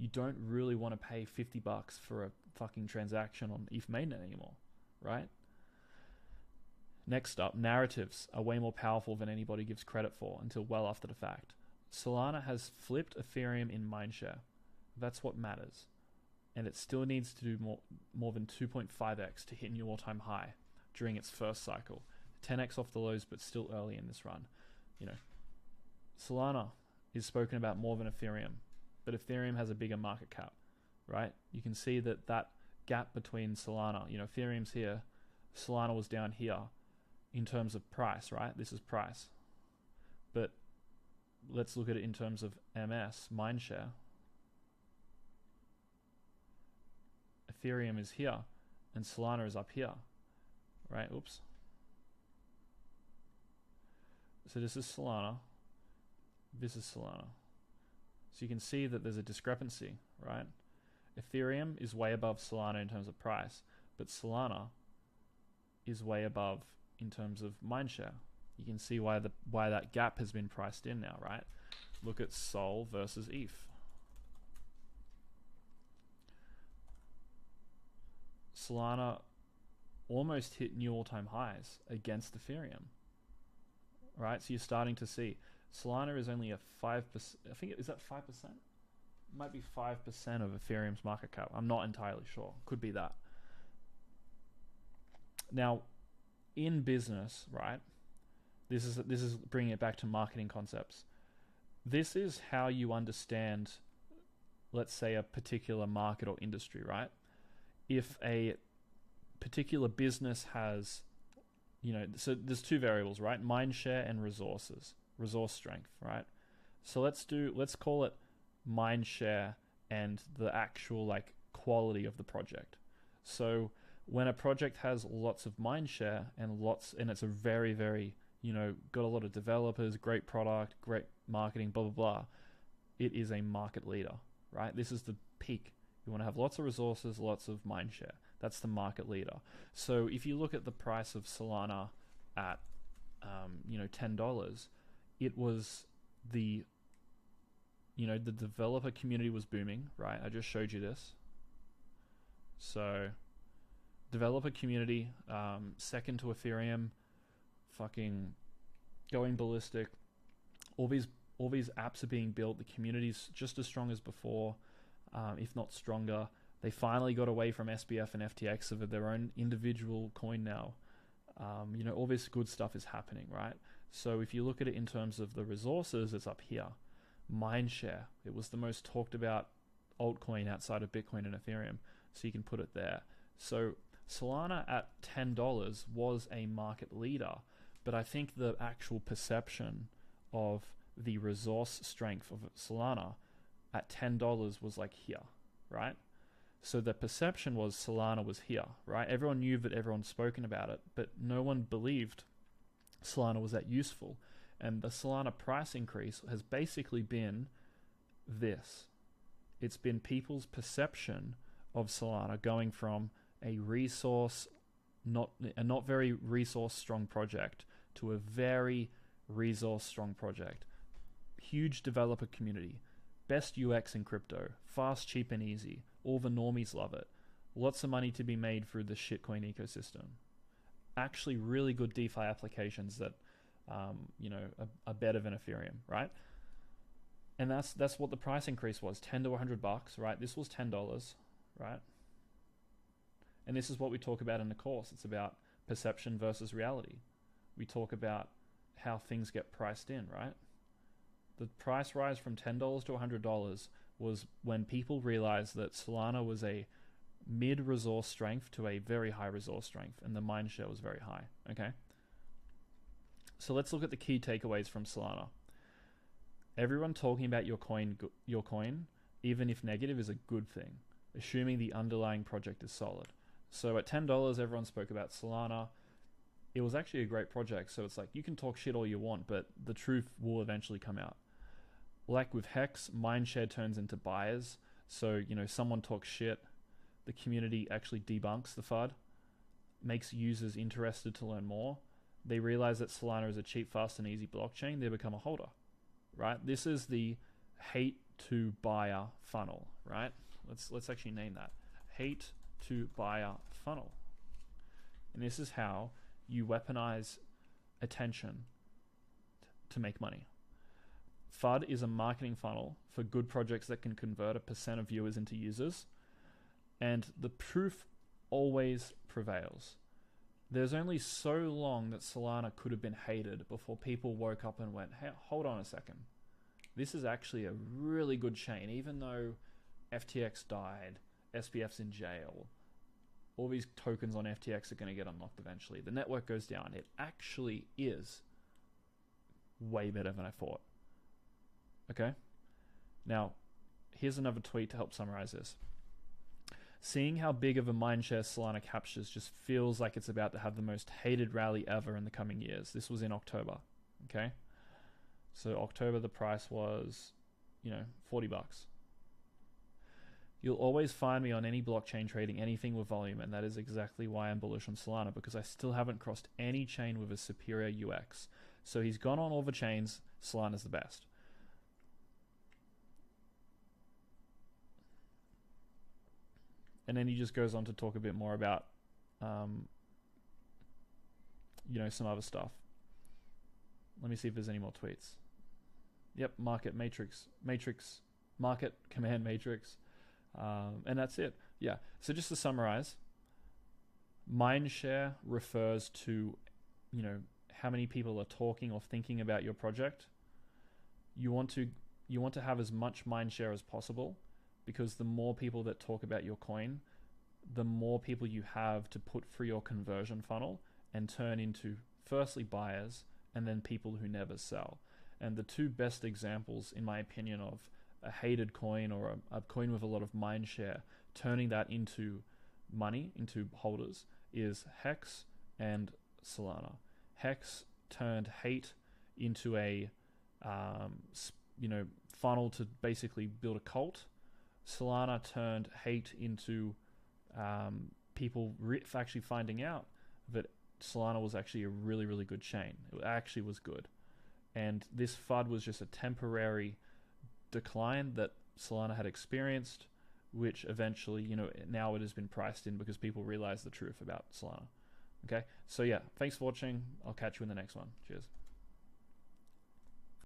you don't really want to pay $50 for a fucking transaction on ETH mainnet anymore, right? Next up, narratives are way more powerful than anybody gives credit for until well after the fact. Solana has flipped Ethereum in mindshare. That's what matters. And it still needs to do more than 2.5x to hit a new all-time high during its first cycle. 10x off the lows, but still early in this run. Solana is spoken about more than Ethereum, but Ethereum has a bigger market cap, right? You can see that gap between Solana, Ethereum's here, Solana was down here in terms of price, right? This is price. But let's look at it in terms of MS, mindshare. Ethereum is here and Solana is up here, right? Oops. So this is Solana. This is Solana. So you can see that there's a discrepancy, right? Ethereum is way above Solana in terms of price, but Solana is way above in terms of mindshare. You can see why that gap has been priced in now, right? Look at Sol versus ETH. Solana almost hit new all-time highs against Ethereum, right? So you're starting to see Solana is only a 5%. I think is that 5%? It might be 5% of Ethereum's market cap. I'm not entirely sure. Could be that. Now, in business, right? This is bringing it back to marketing concepts. This is how you understand, let's say, a particular market or industry, right? If a particular business has, so there's two variables, right? Mindshare and resource strength, right? So let's call it mindshare and the actual quality of the project. So when a project has lots of mindshare and it's a very, very, got a lot of developers, great product, great marketing, blah, blah, blah, it is a market leader, right? This is the peak. You want to have lots of resources, lots of mindshare. That's the market leader. So if you look at the price of Solana at, $10, it was the developer community was booming, right? I just showed you this. So developer community, second to Ethereum, fucking going ballistic. All these apps are being built. The community's just as strong as before, if not stronger. They finally got away from SBF and FTX, so that their own individual coin now. All this good stuff is happening, right? So if you look at it in terms of the resources, it's up here. Mindshare, it was the most talked about altcoin outside of Bitcoin and Ethereum, so you can put it there. So Solana at $10 was a market leader, but I think the actual perception of the resource strength of Solana at $10 was here, right? So the perception was Solana was here, right? Everyone knew that everyone's spoken about it, but no one believed Solana was that useful. And the Solana price increase has basically been this. It's been people's perception of Solana going from a not very resource strong project to a very resource strong project. Huge developer community, best UX in crypto, fast, cheap, and easy. All the normies love it. Lots of money to be made through the shitcoin ecosystem. Actually, really good DeFi applications that are better than Ethereum, right? And that's what the price increase was, $10 to $100, right? This was $10, right? And this is what we talk about in the course. It's about perception versus reality. We talk about how things get priced in, right? The price rise from $10 to $100 was when people realized that Solana was a mid-resource strength to a very high resource strength, and the mindshare was very high, okay? So let's look at the key takeaways from Solana. Everyone talking about your coin, even if negative, is a good thing, assuming the underlying project is solid. So at $10, everyone spoke about Solana. It was actually a great project, so it's you can talk shit all you want, but the truth will eventually come out. Like with Hex, mindshare turns into buyers. So, someone talks shit, the community actually debunks the FUD, makes users interested to learn more. They realize that Solana is a cheap, fast, and easy blockchain. They become a holder, right? This is the hate to buyer funnel, right? Let's actually name that hate to buyer funnel. And this is how you weaponize attention to make money. FUD is a marketing funnel for good projects that can convert a % of viewers into users, and the proof always prevails. There's only so long that Solana could have been hated before people woke up and went, hey, hold on a second. This is actually a really good chain, even though FTX died, SBF's in jail, all these tokens on FTX are going to get unlocked eventually. The network goes down. It actually is way better than I thought. Okay? Now, here's another tweet to help summarize this. Seeing how big of a mindshare Solana captures just feels like it's about to have the most hated rally ever in the coming years. This was in October. Okay? So October, the price was, $40. You'll always find me on any blockchain trading anything with volume, and that is exactly why I'm bullish on Solana, because I still haven't crossed any chain with a superior UX. So he's gone on all the chains, Solana's the best. And then he just goes on to talk a bit more about, some other stuff. Let me see if there's any more tweets. Yep, market matrix, market command matrix. And that's it. Yeah. So just to summarize, mindshare refers to, how many people are talking or thinking about your project. You want to have as much mindshare as possible, because the more people that talk about your coin, the more people you have to put through your conversion funnel and turn into firstly buyers and then people who never sell. And the two best examples, in my opinion, of a hated coin or a coin with a lot of mind share, turning that into money, into holders, is Hex and Solana. Hex turned hate into a funnel to basically build a cult. Solana turned hate into people actually finding out that Solana was actually a really, really good chain. It actually was good. And this FUD was just a temporary decline that Solana had experienced, which eventually, now it has been priced in because people realize the truth about Solana. Okay, so yeah, thanks for watching. I'll catch you in the next one. Cheers.